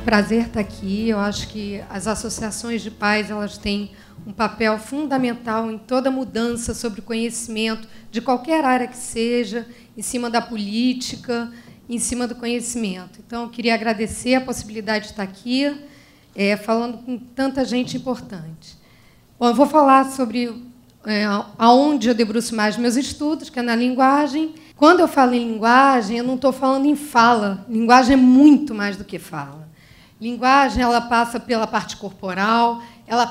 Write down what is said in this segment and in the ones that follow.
prazer estar aqui. Eu acho que as associações de pais elas têm um papel fundamental em toda mudança sobre o conhecimento, de qualquer área que seja, em cima da política, em cima do conhecimento. Então, eu queria agradecer a possibilidade de estar aqui, falando com tanta gente importante. Bom, eu vou falar sobre aonde eu debruço mais meus estudos, que é na linguagem. Quando eu falo em linguagem, eu não estou falando em fala. Linguagem é muito mais do que fala. Linguagem ela passa pela parte corporal, ela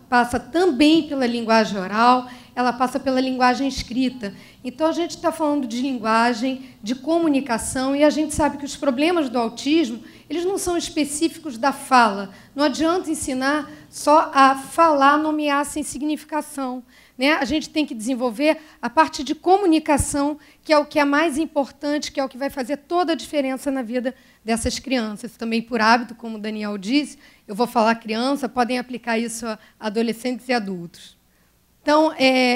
passa também pela linguagem oral, ela passa pela linguagem escrita. Então, a gente está falando de linguagem, de comunicação, e a gente sabe que os problemas do autismo eles não são específicos da fala. Não adianta ensinar só a falar, nomear sem significação. Né? A gente tem que desenvolver a parte de comunicação, que é o que é mais importante, que é o que vai fazer toda a diferença na vida dessas crianças. Também por hábito, como o Daniel disse, eu vou falar criança, podem aplicar isso a adolescentes e adultos. Então,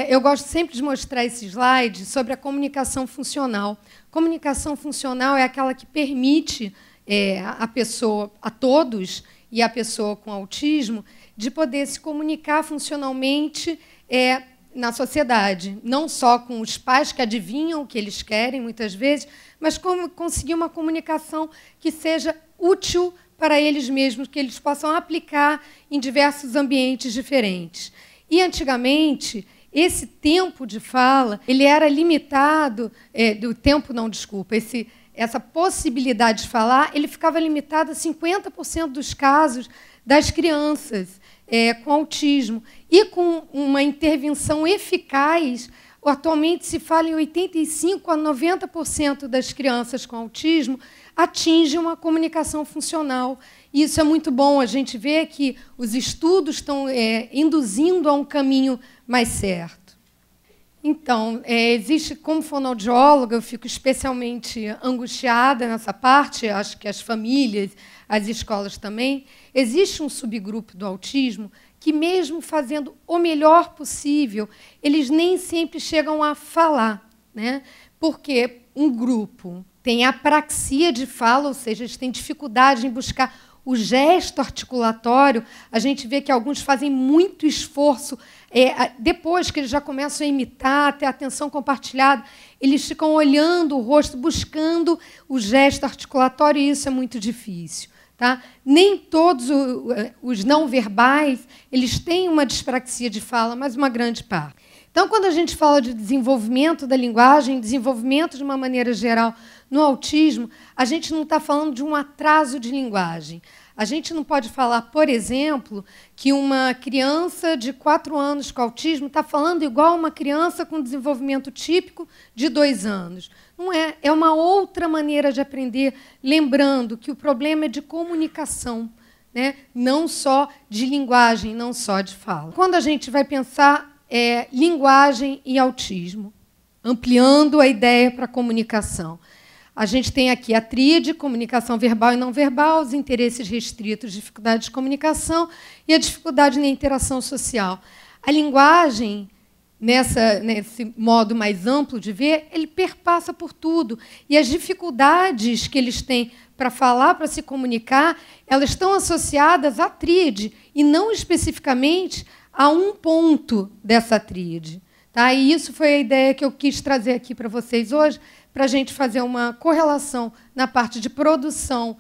eu gosto sempre de mostrar esse slide sobre a comunicação funcional. Comunicação funcional é aquela que permite a pessoa, a todos, e a pessoa com autismo, de poder se comunicar funcionalmente na sociedade, não só com os pais que adivinham o que eles querem, muitas vezes, mas como conseguir uma comunicação que seja útil para eles mesmos, que eles possam aplicar em diversos ambientes diferentes. E, antigamente, esse tempo de fala ele era limitado, essa possibilidade de falar ele ficava limitado a 50% dos casos das crianças com autismo. E com uma intervenção eficaz, atualmente se fala em 85% a 90% das crianças com autismo atingem uma comunicação funcional. E isso é muito bom. A gente vê que os estudos estão induzindo a um caminho mais certo. Então, existe, como fonoaudióloga, eu fico especialmente angustiada nessa parte, acho que as famílias, as escolas também. Existe um subgrupo do autismo que, mesmo fazendo o melhor possível, eles nem sempre chegam a falar, né? Porque um grupo tem apraxia de fala, ou seja, eles têm dificuldade em buscar o gesto articulatório. A gente vê que alguns fazem muito esforço. Depois que eles já começam a imitar, ter atenção compartilhada, eles ficam olhando o rosto, buscando o gesto articulatório, e isso é muito difícil. Tá? Nem todos os não verbais eles têm uma dispraxia de fala, mas uma grande parte. Então, quando a gente fala de desenvolvimento da linguagem, desenvolvimento de uma maneira geral no autismo, a gente não está falando de um atraso de linguagem. A gente não pode falar, por exemplo, que uma criança de 4 anos com autismo está falando igual uma criança com desenvolvimento típico de 2 anos. Não é. É uma outra maneira de aprender, lembrando que o problema é de comunicação, né? Não só de linguagem, não só de fala. Quando a gente vai pensar linguagem e autismo, ampliando a ideia para a comunicação, a gente tem aqui a tríade, comunicação verbal e não verbal, os interesses restritos, dificuldade de comunicação e a dificuldade na interação social. A linguagem, nesse modo mais amplo de ver, ele perpassa por tudo. E as dificuldades que eles têm para falar, para se comunicar, elas estão associadas à tríade e não especificamente a um ponto dessa tríade. Tá? E isso foi a ideia que eu quis trazer aqui para vocês hoje, para a gente fazer uma correlação na parte de produção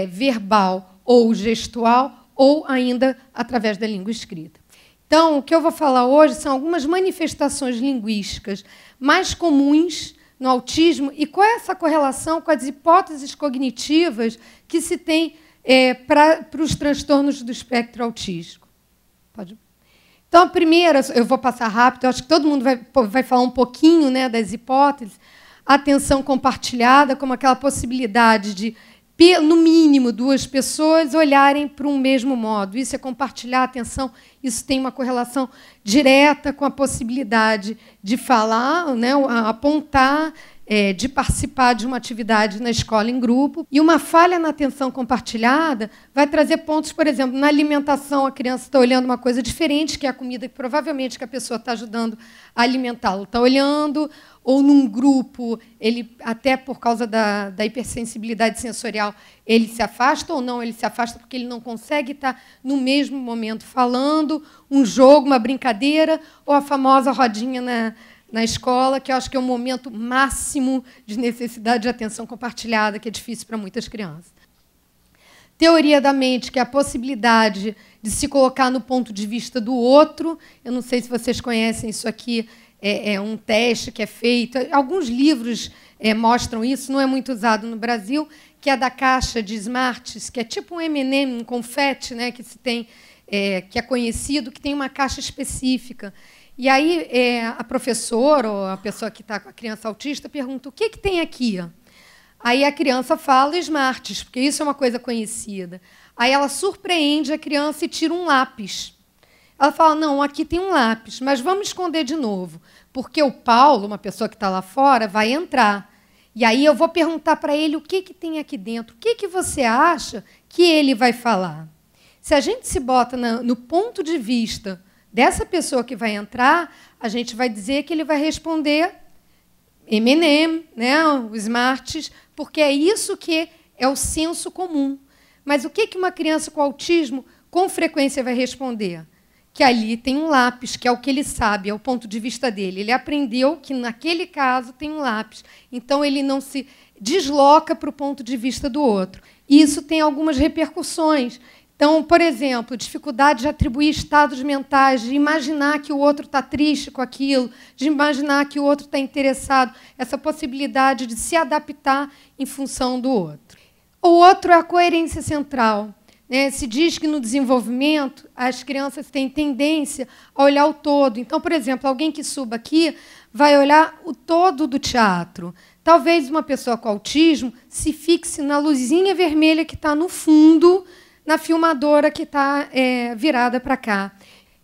verbal ou gestual, ou ainda através da língua escrita. Então, o que eu vou falar hoje são algumas manifestações linguísticas mais comuns no autismo e qual é essa correlação com as hipóteses cognitivas que se tem para os transtornos do espectro autístico. Pode. Então, a primeira, eu vou passar rápido, eu acho que todo mundo vai falar um pouquinho, né, das hipóteses. A atenção compartilhada, como aquela possibilidade de, no mínimo, 2 pessoas olharem para um mesmo modo. Isso é compartilhar a atenção, isso tem uma correlação direta com a possibilidade de falar, né, apontar de participar de uma atividade na escola em grupo. E uma falha na atenção compartilhada vai trazer pontos, por exemplo, na alimentação, a criança está olhando uma coisa diferente, que é a comida que provavelmente que a pessoa está ajudando a alimentá-lo está olhando, ou num grupo, ele, até por causa da hipersensibilidade sensorial, ele se afasta ou não, ele se afasta porque ele não consegue estar no mesmo momento falando, um jogo, uma brincadeira, ou a famosa rodinha na escola, que eu acho que é o momento máximo de necessidade de atenção compartilhada, que é difícil para muitas crianças. Teoria da mente, que é a possibilidade de se colocar no ponto de vista do outro. Eu não sei se vocês conhecem isso aqui, é um teste que é feito. Alguns livros mostram isso, não é muito usado no Brasil, que é da caixa de Smarties, que é tipo um M&M, um confete, né, que se tem, que é conhecido, que tem uma caixa específica. E aí a professora ou a pessoa que está com a criança autista pergunta: o que tem aqui? Aí a criança fala Smarties, porque isso é uma coisa conhecida. Aí ela surpreende a criança e tira um lápis. Ela fala: não, aqui tem um lápis, mas vamos esconder de novo, porque o Paulo, uma pessoa que está lá fora, vai entrar. E aí eu vou perguntar para ele o que tem aqui dentro, o que você acha que ele vai falar. Se a gente se bota no ponto de vista dessa pessoa que vai entrar, a gente vai dizer que ele vai responder M&M, né, o Smarties, porque é isso que é o senso comum. Mas o que uma criança com autismo com frequência vai responder? Que ali tem um lápis, que é o que ele sabe, é o ponto de vista dele. Ele aprendeu que, naquele caso, tem um lápis. Então, ele não se desloca para o ponto de vista do outro. E isso tem algumas repercussões. Então, por exemplo, dificuldade de atribuir estados mentais, de imaginar que o outro está triste com aquilo, de imaginar que o outro está interessado, essa possibilidade de se adaptar em função do outro. O outro é a coerência central. Se diz que, no desenvolvimento, as crianças têm tendência a olhar o todo. Então, por exemplo, alguém que suba aqui vai olhar o todo do teatro. Talvez uma pessoa com autismo se fixe na luzinha vermelha que está no fundo, na filmadora que está virada para cá.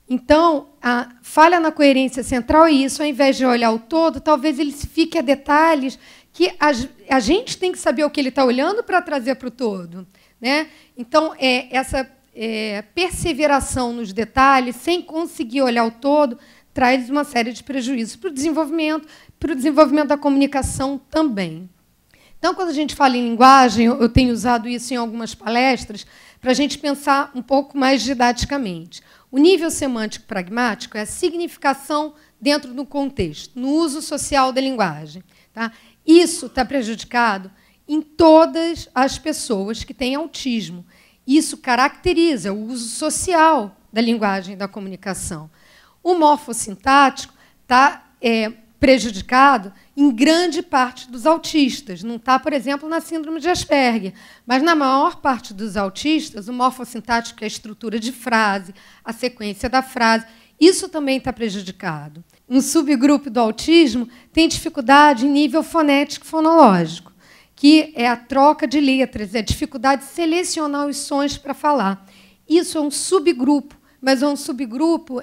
Então, a falha na coerência central é isso. Ao invés de olhar o todo, talvez ele se fique a detalhes que a gente tem que saber o que ele está olhando para trazer para o todo. Né? Então, essa perseveração nos detalhes, sem conseguir olhar o todo, traz uma série de prejuízos para o desenvolvimento da comunicação também. Então, quando a gente fala em linguagem, eu tenho usado isso em algumas palestras, para a gente pensar um pouco mais didaticamente. O nível semântico pragmático é a significação dentro do contexto, no uso social da linguagem. Tá? Isso está prejudicado em todas as pessoas que têm autismo. Isso caracteriza o uso social da linguagem da comunicação. O morfossintático está prejudicado em grande parte dos autistas. Não está, por exemplo, na síndrome de Asperger, mas na maior parte dos autistas, o morfossintático, que é a estrutura de frase, a sequência da frase, isso também está prejudicado. Um subgrupo do autismo tem dificuldade em nível fonético-fonológico, que é a troca de letras, é a dificuldade de selecionar os sons para falar. Isso é um subgrupo, mas é um subgrupo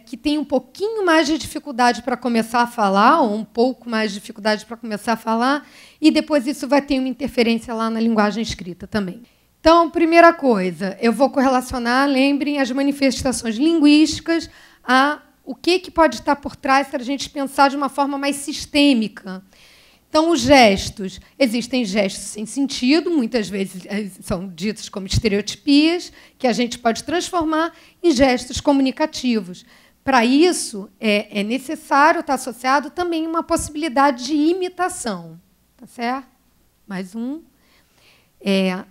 que tem um pouquinho mais de dificuldade para começar a falar, ou um pouco mais de dificuldade para começar a falar, e depois isso vai ter uma interferência lá na linguagem escrita também. Então, primeira coisa, eu vou correlacionar, lembrem, as manifestações linguísticas a o que pode estar por trás para a gente pensar de uma forma mais sistêmica. Então, os gestos. Existem gestos sem sentido, muitas vezes são ditos como estereotipias, que a gente pode transformar em gestos comunicativos. Para isso, é necessário estar associado também uma possibilidade de imitação. Tá certo? Mais um.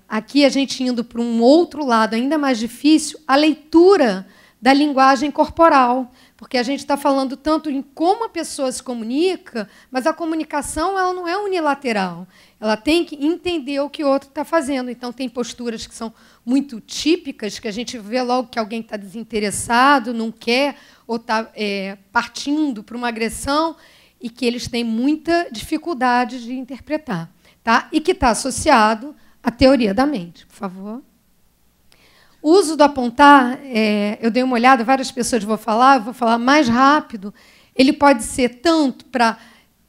Aqui, a gente indo para um outro lado ainda mais difícil, a leitura da linguagem corporal, porque a gente está falando tanto em como a pessoa se comunica, mas a comunicação ela não é unilateral. Ela tem que entender o que o outro está fazendo. Então, tem posturas que são muito típicas, que a gente vê logo que alguém está desinteressado, não quer, ou está partindo para uma agressão, e que eles têm muita dificuldade de interpretar. Tá? E que está associado à teoria da mente. Por favor. O uso do apontar, eu dei uma olhada, várias pessoas vou falar mais rápido. Ele pode ser tanto para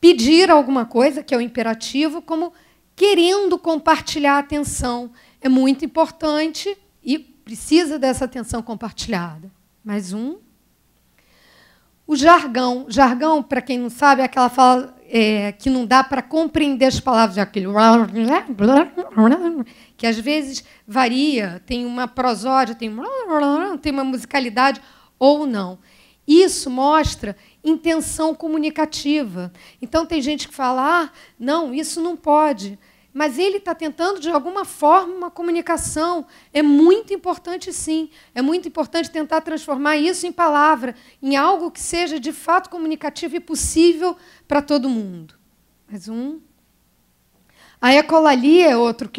pedir alguma coisa, que é o imperativo, como querendo compartilhar a atenção. É muito importante e precisa dessa atenção compartilhada. Mais um. O jargão. Jargão, para quem não sabe, é aquela fala que não dá para compreender as palavras, aquele que às vezes varia, tem uma prosódia, tem uma musicalidade ou não. Isso mostra intenção comunicativa. Então, tem gente que fala, não, isso não pode. Mas ele está tentando, de alguma forma, uma comunicação. É muito importante, sim. É muito importante tentar transformar isso em palavra, em algo que seja, de fato, comunicativo e possível para todo mundo. Mais um. A ecolalia é outro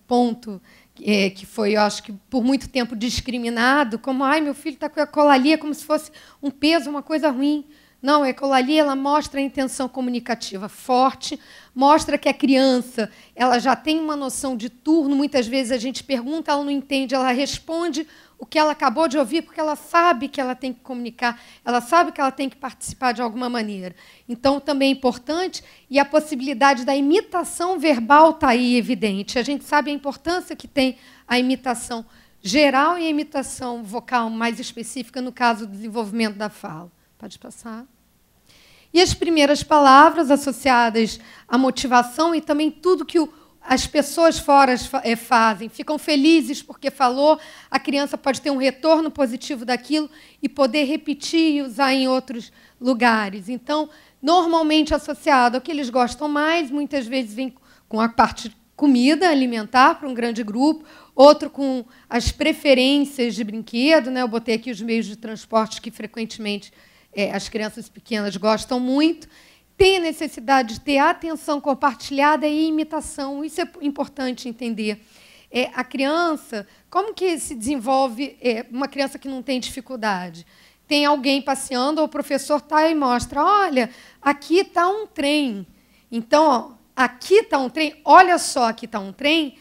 ponto que foi, eu acho que, por muito tempo discriminado, como, meu filho está com ecolalia, como se fosse um peso, uma coisa ruim. Não, a ecolalia ela mostra a intenção comunicativa forte, mostra que a criança ela já tem uma noção de turno. Muitas vezes a gente pergunta, ela não entende, ela responde o que ela acabou de ouvir, porque ela sabe que ela tem que comunicar, ela sabe que ela tem que participar de alguma maneira. Então, também é importante, e a possibilidade da imitação verbal está aí evidente. A gente sabe a importância que tem a imitação geral e a imitação vocal mais específica, no caso do desenvolvimento da fala. Pode passar. E as primeiras palavras associadas à motivação e também tudo que as pessoas fora fazem. Ficam felizes porque falou, a criança pode ter um retorno positivo daquilo e poder repetir e usar em outros lugares. Então, normalmente associado ao que eles gostam mais, muitas vezes vem com a parte comida alimentar para um grande grupo, outro com as preferências de brinquedo. Eu botei aqui os meios de transporte que frequentemente as crianças pequenas gostam muito. Tem a necessidade de ter atenção compartilhada e imitação. Isso é importante entender. A criança, como que se desenvolve uma criança que não tem dificuldade? Tem alguém passeando, ou o professor está e mostra, olha, aqui está um trem. Então, aqui está um trem, olha só, aqui está um trem,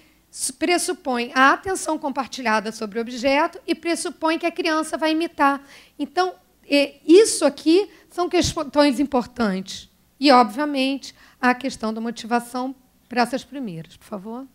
pressupõe a atenção compartilhada sobre o objeto e pressupõe que a criança vai imitar. Então, isso aqui são questões importantes. E, obviamente, a questão da motivação para essas primeiras. Por favor.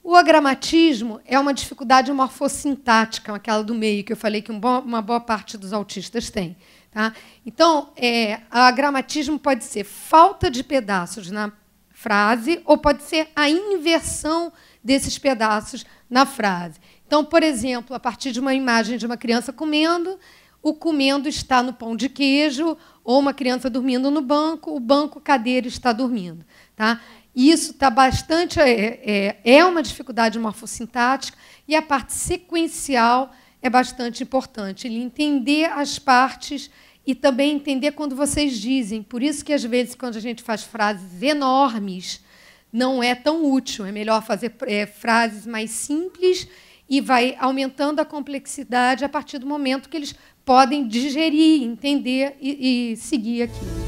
O agramatismo é uma dificuldade morfossintática, aquela do meio, que eu falei que uma boa parte dos autistas tem. Tá? Então, o agramatismo pode ser falta de pedaços na frase ou pode ser a inversão desses pedaços na frase. Então, por exemplo, a partir de uma imagem de uma criança comendo, o comendo está no pão de queijo, ou uma criança dormindo no banco, o banco, cadeira, está dormindo. Tá? Isso está bastante... É uma dificuldade morfossintática, e a parte sequencial é bastante importante. Ele entender as partes e também entender quando vocês dizem. Por isso que, às vezes, quando a gente faz frases enormes, não é tão útil. É melhor fazer frases mais simples e vai aumentando a complexidade a partir do momento que eles podem digerir, entender e seguir aquilo.